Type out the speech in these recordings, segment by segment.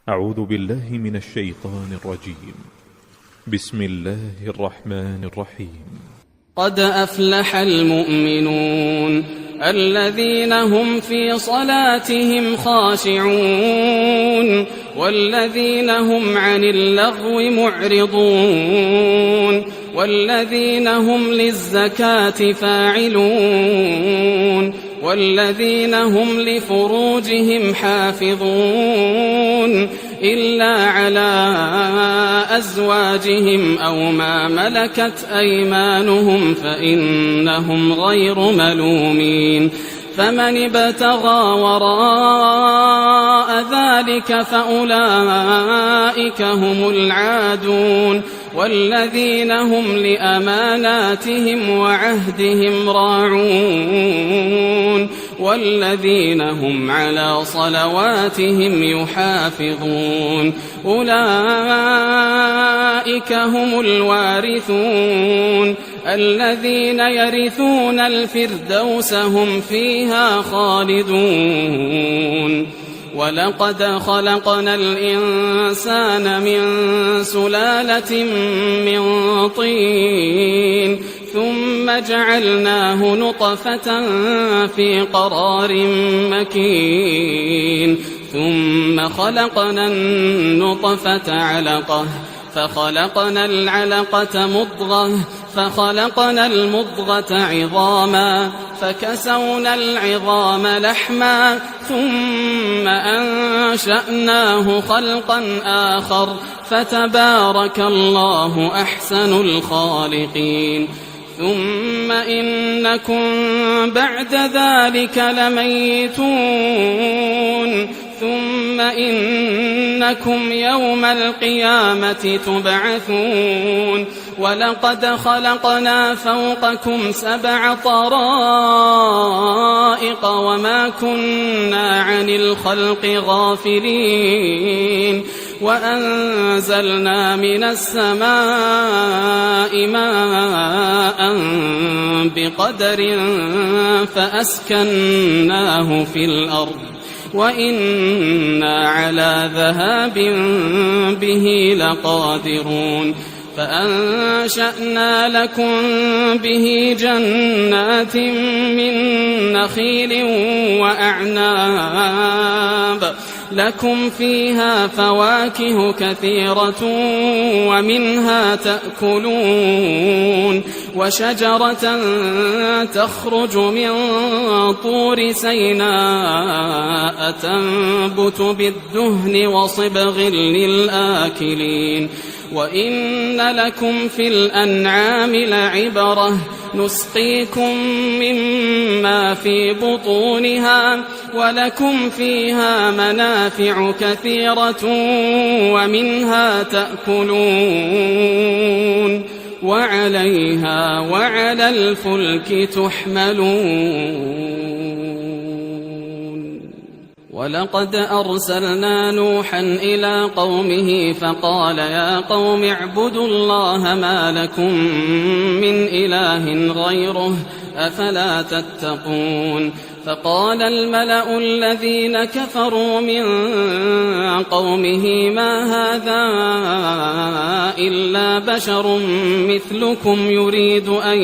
أعوذ بالله من الشيطان الرجيم. بسم الله الرحمن الرحيم. قد أفلح المؤمنون الذين هم في صلاتهم خاشعون والذين هم عن اللغو معرضون والذين هم للزكاة فاعلون والذين هم لفروجهم حافظون إلا على أزواجهم أو ما ملكت أيمانهم فإنهم غير ملومين. فمن ابتغى وراء ذلك فأولئك هم العادون والذين هم لأماناتهم وعهدهم راعون والذين هم على صلواتهم يحافظون. أولئك هم الوارثون الذين يرثون الفردوس هم فيها خالدون. ولقد خلقنا الإنسان من سلالة من طين ثم جعلناه نطفة في قرار مكين ثم خلقنا النطفة علقة فخلقنا العلقة مضغة فخلقنا المضغة عظاما فكسونا العظام لحما ثم أنشأناه خلقا آخر فتبارك الله أحسن الخالقين. ثم إنكم بعد ذلك لميتون ثم إنكم يوم القيامة تبعثون. ولقد خلقنا فوقكم 7 طرائق وما كنا عن الخلق غافلين وأنزلنا من السماء ماء بقدر فأسكناه في الأرض وإنا على ذهاب به لقادرون. فأنشأنا لكم به جنات من نخيل وأعناب لكم فيها فواكه كثيرة ومنها تأكلون وشجرة تخرج من طور سيناء تنبت بالدهن وصبغ للآكلين. وإن لكم في الأنعام لعبرة نسقيكم مما في بطونها ولكم فيها منافع كثيرة ومنها تأكلون وعليها وعلى الفلك تحملون. ولقد أرسلنا نوحا إلى قومه فقال يا قوم اعبدوا الله ما لكم من إله غيره أفلا تتقون. فقال الملأ الذين كفروا من قومه ما هذا إلا بشر مثلكم يريد أن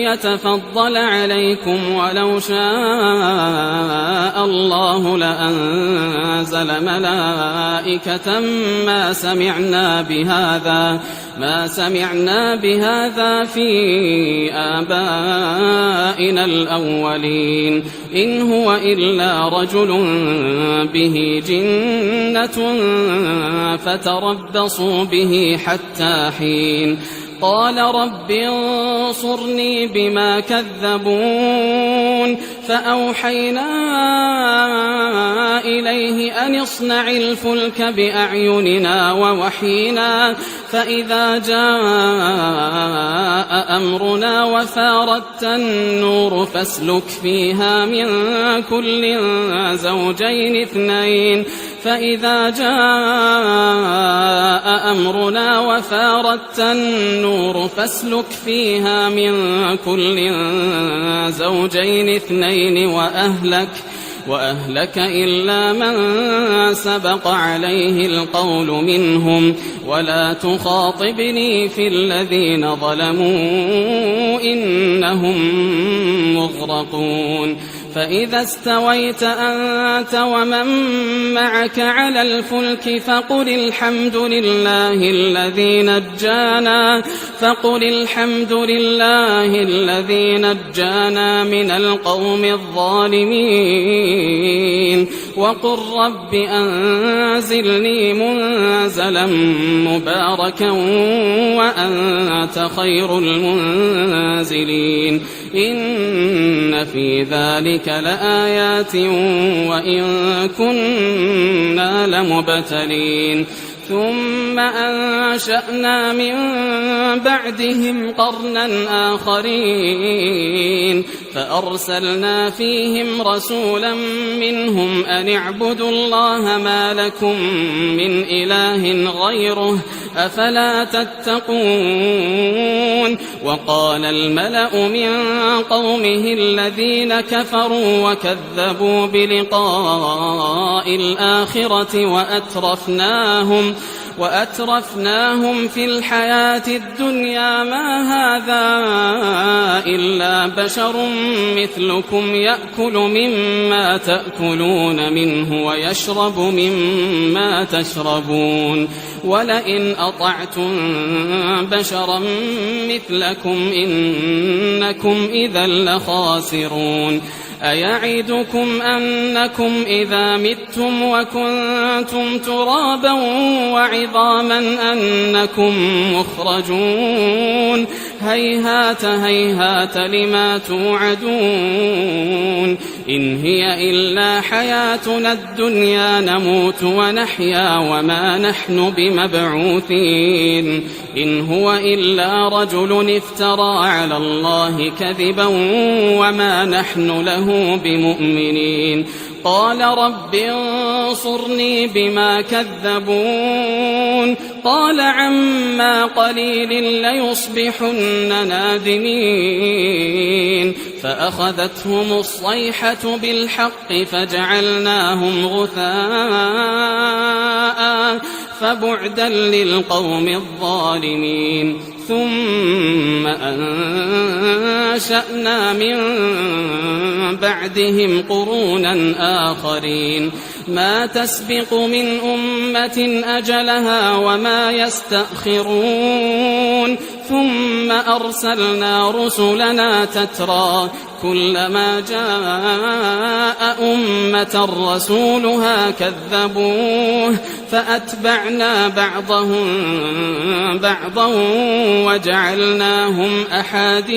يتفضل عليكم ولو شاء الله لأنزل ملائكة ما سمعنا بهذا في آبائنا الأولين إن هو إلا رجل به جنة فتربصوا به حتى حين. قال رب انصرني بما كذبون. فأوحينا إليه أن اصنع الفلك بأعيننا ووحينا فإذا جاء أمرنا وفاردت النور فاسلك فيها من كل زوجين اثنين فإذا جاء أمرنا وفاردت النور فاسلك فيها من كل زوجين اثنين وأهلك إلا من سبق عليه القول منهم ولا تخاطبني في الذين ظلموا إنهم مغرقون فإذا استويت أنت ومن معك على الفلك فقل الحمد لله الذي نجانا من القوم الظالمين وقل رب أنزلني منزلا مباركا وأنت خير المنزلين إن في ذلك لآيات وإن كنا لمبتلين ثم أنشأنا من بعدهم قرنا آخرين فأرسلنا فيهم رسولا منهم أن اعبدوا الله ما لكم من إله غيره أفلا تتقون وقال الملأ من قومه الذين كفروا وكذبوا بلقاء الآخرة وأترفناهم في الحياة الدنيا ما هذا إلا بشر مثلكم يأكل مما تأكلون منه ويشرب مما تشربون ولئن أطعتم بشرا مثلكم إنكم إذا لخاسرون أيعدكم أنكم إذا متم وكنتم ترابا وعظاما أنكم مخرجون هيهات هيهات لما توعدون إن هي إلا حياتنا الدنيا نموت ونحيا وما نحن بمبعوثين إن هو إلا رجل افترى على الله كذبا وما نحن له بمؤمنين قال رب انصرني بما كذبون قال عما قليل ليصبحن نادمين فأخذتهم الصيحة بالحق فجعلناهم غثاء فبعدا للقوم الظالمين ثم أنشأنا من بعدهم قرونا آخرين ما تسبق من أمة أجلها وما يستأخرون ثم أرسلنا رسلنا تترى كلما جاء أمة رسولها كذبوه فأتبعنا بعضهم بعضا وجعلناهم أحاديث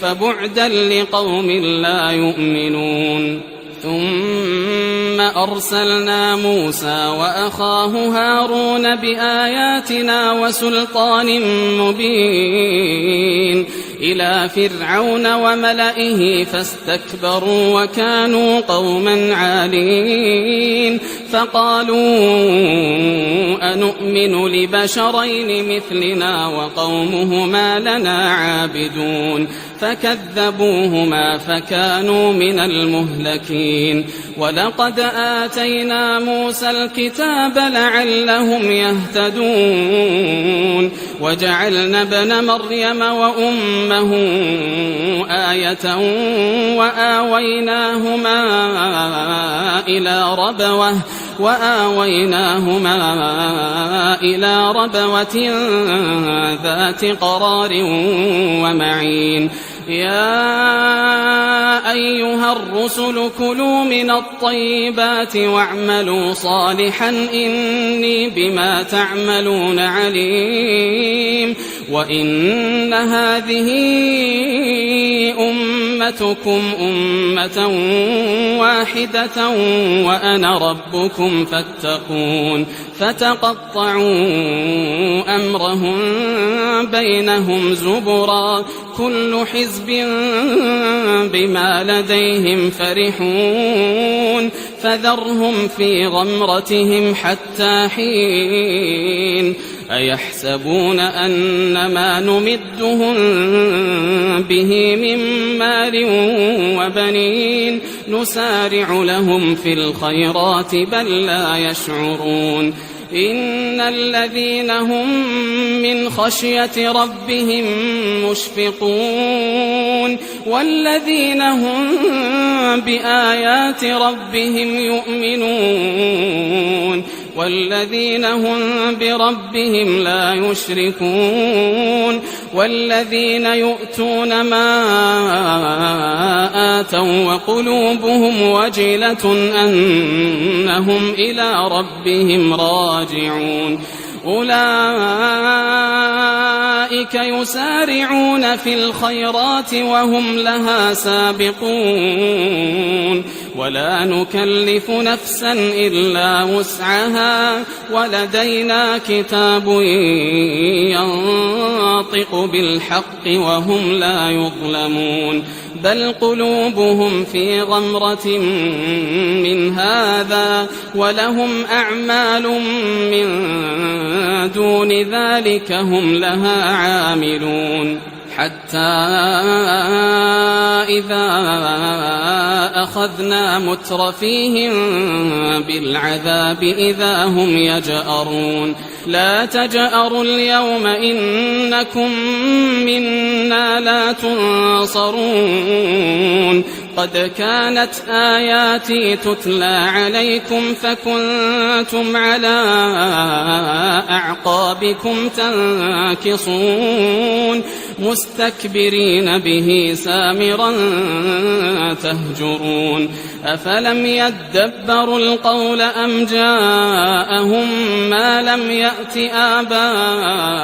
فبعدا لقوم لا يؤمنون ثم أرسلنا موسى وأخاه هارون بآياتنا وسلطان مبين إلى فرعون وملئه فاستكبروا وكانوا قوما عالين فقالوا أنؤمن لبشرين مثلنا وقومهما لنا عابدون فكذبوهما فكانوا من المهلكين ولقد آتينا موسى الكتاب لعلهم يهتدون وجعلنا ابن مريم وأمه آية وآويناهما إلى ربوة ذات قرار ومعين يا أيها الرسل كلوا من الطيبات واعملوا صالحا إني بما تعملون عليم وإن هذه أمتكم أمة واحدة وأنا ربكم فاتقون فتقطعوا أمرهم بينهم زبرا كل حزب بما لديهم فرحون فذرهم في غمرتهم حتى حين أيحسبون أن ما نمدهم به من مال وبنين نسارع لهم في الخيرات بل لا يشعرون إن الذين هم من خشية ربهم مشفقون والذين هم بآيات ربهم يؤمنون والذين هم بربهم لا يشركون والذين يؤتون ما آتوا وقلوبهم وجلة أنهم إلى ربهم راجعون أولئك يسارعون في الخيرات وهم لها سابقون ولا نكلف نفسا إلا وسعها ولدينا كتاب ينطق بالحق وهم لا يظلمون بل قلوبهم في غمرة من هذا ولهم أعمال من دون ذلك هم لها عاملون حتى إذا أخذنا مترفيهم بالعذاب إذا هم يجأرون لا تجأروا اليوم إنكم منا لا تنصرون قد كانت آياتي تتلى عليكم فكنتم على أعقابكم تنكصون مستكبرين به سامرا تهجرون أفلم يدبروا القول أم جاءهم ما لم يأت آباءهم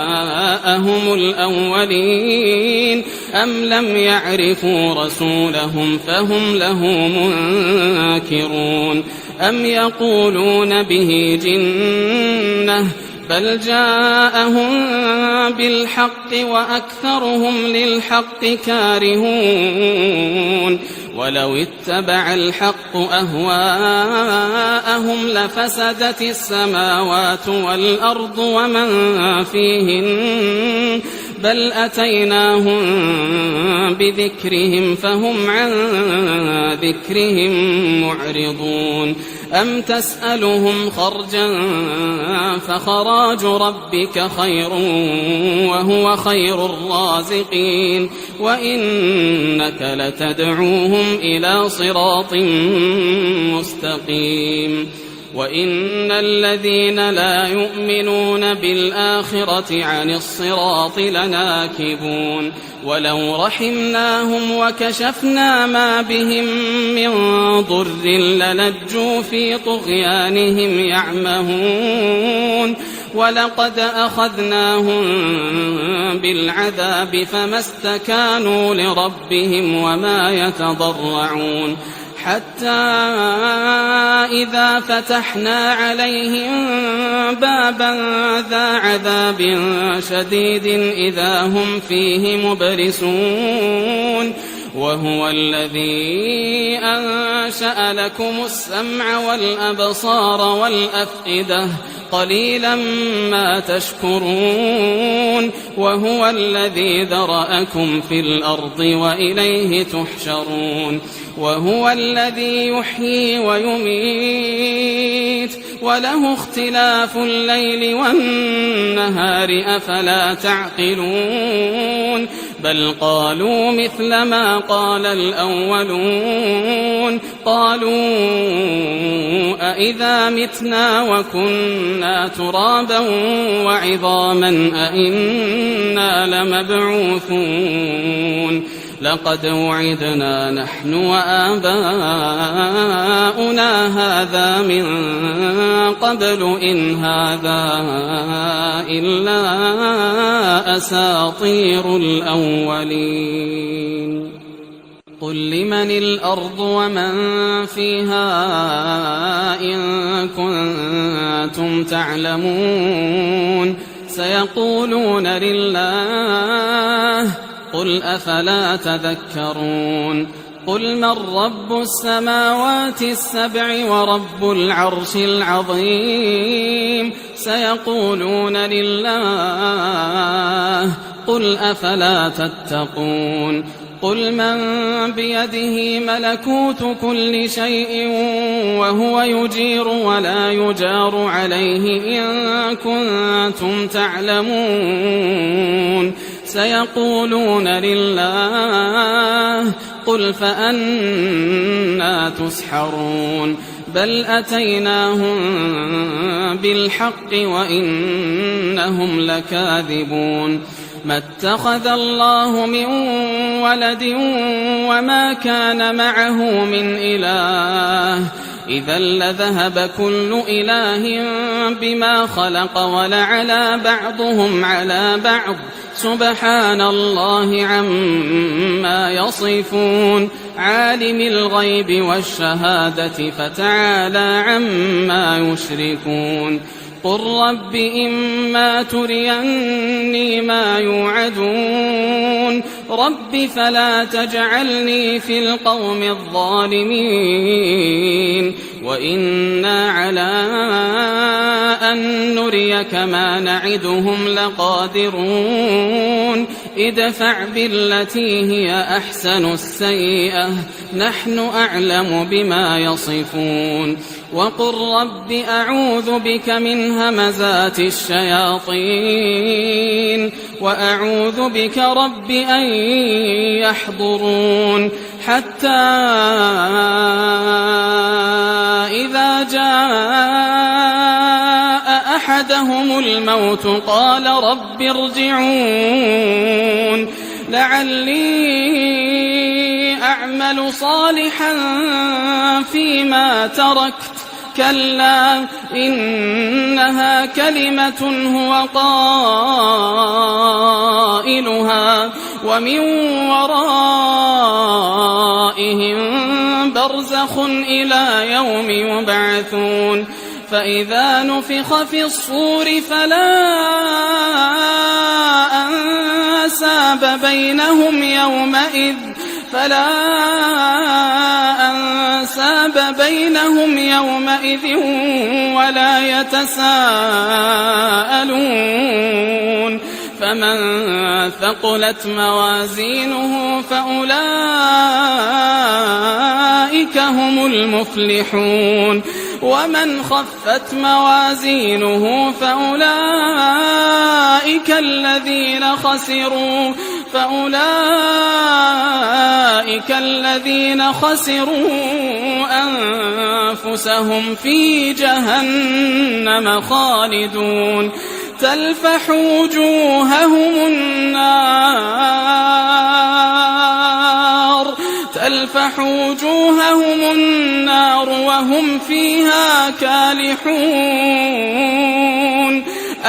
الأولين أم لم يعرفوا رسولهم فهم له منكرون أم يقولون به جنة بل جاءهم بالحق وأكثرهم للحق كارهون ولو اتبع الحق أهواءهم لفسدت السماوات والأرض ومن فيهن بل أتيناهم بذكرهم فهم عن ذكرهم معرضون أم تسألهم خرجا فخراج ربك خير وهو خير الرازقين وإنك لتدعوهم إلى صراط مستقيم وإن الذين لا يؤمنون بالآخرة عن الصراط لناكبون ولو رحمناهم وكشفنا ما بهم من ضر للجوا في طغيانهم يعمهون ولقد أخذناهم بالعذاب فما استكانوا لربهم وما يتضرعون حتى إذا فتحنا عليهم بابا ذا عذاب شديد إذا هم فيه مبلسون وهو الذي أنشأ لكم السمع والأبصار والأفئدة قليلا ما تشكرون وهو الذي ذرأكم في الأرض وإليه تحشرون وهو الذي يحيي ويميت وله اختلاف الليل والنهار أفلا تعقلون بل قالوا مثل ما قال الأولون قالوا أإذا متنا وكنا ترابا وعظاما أإنا لمبعوثون لقد وعدنا نحن وآباؤنا هذا من قبل إن هذا إلا أساطير الأولين قل لمن الأرض ومن فيها إن كنتم تعلمون سيقولون لله قل أفلا تذكرون قل من رب السماوات السبع ورب العرش العظيم سيقولون لله قل أفلا تتقون قل من بيده ملكوت كل شيء وهو يجير ولا يجار عليه إن كنتم تعلمون سيقولون لله قل فأنى تسحرون بل أتيناهم بالحق وإنهم لكاذبون ما اتخذ الله من ولد وما كان معه من إله إذا لذهب كل إله بما خلق ولعلى بعضهم على بعض سبحان الله عما يصفون عالم الغيب والشهادة فتعالى عما يشركون قل رب إما تريني ما يوعدون رب فلا تجعلني في القوم الظالمين وإنا على أن نريك ما نعدهم لقادرون ادفع بالتي هي أحسن السيئة نحن أعلم بما يصفون وقل رب أعوذ بك من همزات الشياطين وأعوذ بك رب أن يحضرون حتى إذا جاء أحدهم الموت قال رب ارجعون لعلي أعمل صالحا فيما تركت كلا إنها كلمة هو قائلها ومن ورائهم برزخ إلى يوم يبعثون فإذا نفخ في الصور فلا أنساب بينهم يومئذ ولا يتساءلون فمن ثقلت موازينه فأولئك هم المفلحون ومن خفت موازينه فأولئك الذين خسروا أنفسهم في جهنم خالدون تلفح وجوههم النار وهم فيها كالحون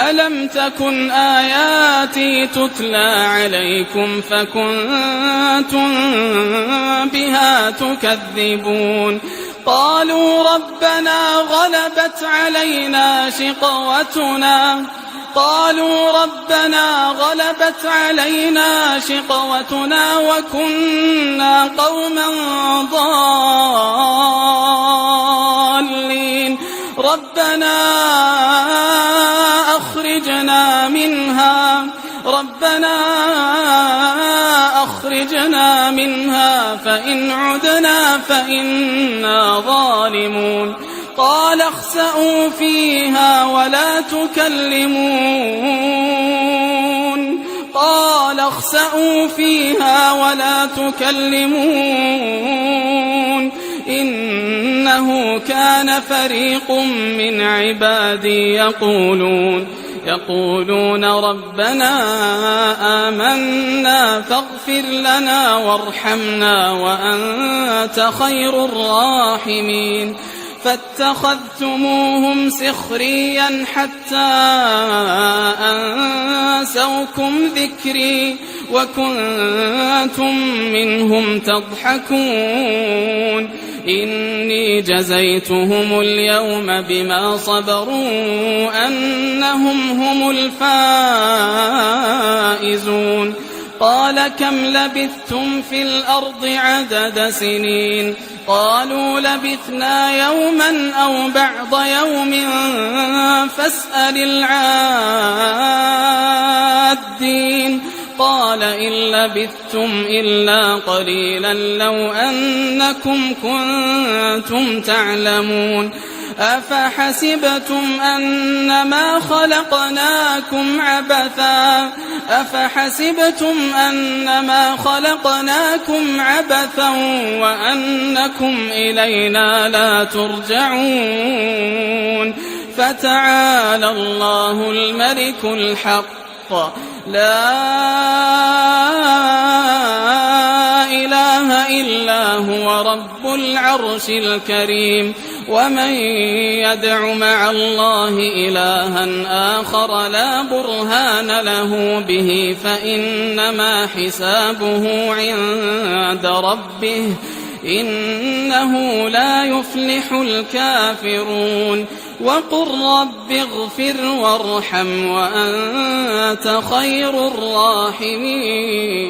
ألم تكن آياتي تتلى عليكم فكنتم بها تكذبون قالوا ربنا غلبت علينا شقوتنا وكنا قوما ضالين ربنا أخرجنا منها فإن عدنا فإنا ظالمون قال اخسئوا فيها ولا تكلمون إنه كان فريق من عبادي يقولون ربنا آمنا فاغفر لنا وارحمنا وأنت خير الراحمين فاتخذتموهم سخريا حتى أنسوكم ذكري وكنتم منهم تضحكون إني جزيتهم اليوم بما صبروا أنهم هم الفائزون قال كم لبثتم في الأرض عدد سنين قالوا لبثنا يوما أو بعض يوم فاسأل العادين قال إن لبثتم إلا قليلا لو أنكم كنتم تعلمون أفحسبتم أنما خلقناكم عبثا وأنكم إلينا لا ترجعون فتعالى الله الملك الحق لا إله إلا هو رب العرش الكريم ومن يدع مع الله إلها آخر لا برهان له به فإنما حسابه عند ربه إنه لا يفلح الكافرون وقل رب اغفر وارحم وأنت خير الراحمين